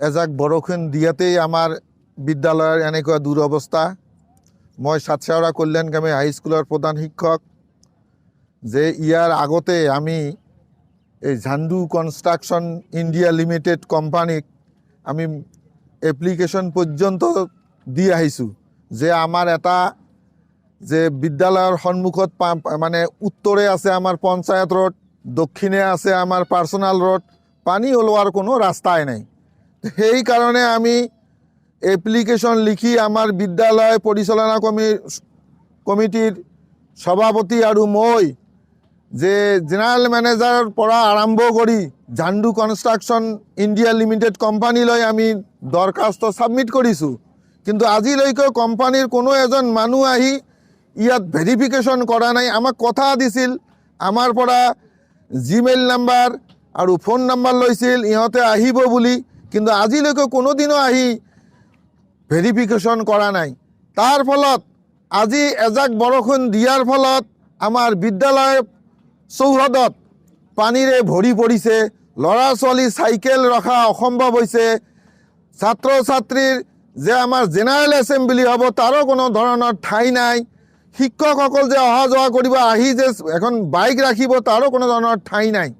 এজাক বৰষুণ দিয়াতেই আমাৰ বিদ্যালয়ৰ এনেকুৱা দুৰৱস্থা। মই সাতসাওৰা কল্যাণকামী হাইস্কুলৰ প্ৰধান শিক্ষক। যে ইয়াৰ আগতে আমি এই ঝাণ্ডু কনষ্ট্ৰাকশ্যন ইণ্ডিয়া লিমিটেড কোম্পানীক আমি এপ্লিকেশ্যন পৰ্যন্ত দি আহিছোঁ যে আমাৰ এটা যে বিদ্যালয়ৰ সন্মুখত মানে উত্তৰে আছে আমাৰ পঞ্চায়ত ৰোড, দক্ষিণে আছে আমাৰ পাৰ্চনেল ৰোড, পানী ওলোৱাৰ কোনো ৰাস্তাই নাই। সেই কাৰণে আমি এপ্লিকেশ্যন লিখি আমাৰ বিদ্যালয় পৰিচালনা কমিটিৰ সভাপতি আৰু মই যে জেনেৰেল মেনেজাৰৰ পৰা আৰম্ভ কৰি ঝাণ্ডু কনষ্ট্ৰাকশ্যন ইণ্ডিয়া লিমিটেড কোম্পানীলৈ আমি দৰখাস্ত ছাবমিট কৰিছোঁ। কিন্তু আজিলৈকে কোম্পানীৰ কোনো এজন মানুহ আহি ইয়াত ভেৰিফিকেশ্যন কৰা নাই। আমাক কথা দিছিল, আমাৰ পৰা জিমেইল নাম্বাৰ আৰু ফোন নাম্বাৰ লৈছিল, ইহঁতে আহিব বুলি, কিন্তু আজিলৈকে কোনোদিনো আহি ভেৰিফিকেশ্যন কৰা নাই। তাৰ ফলত আজি এজাক বৰষুণ দিয়াৰ ফলত আমাৰ বিদ্যালয় চৌহদত পানীৰে ভৰি পৰিছে। ল'ৰা ছোৱালী চাইকেল ৰখা অসম্ভৱ হৈছে। ছাত্ৰ ছাত্ৰীৰ যে আমাৰ জেনেৰেল এছেম্বলি হ'ব তাৰো কোনো ধৰণৰ ঠাই নাই। শিক্ষকসকল যে অহা যোৱা কৰিব, আহি যে এখন বাইক ৰাখিব তাৰো কোনো ধৰণৰ ঠাই নাই।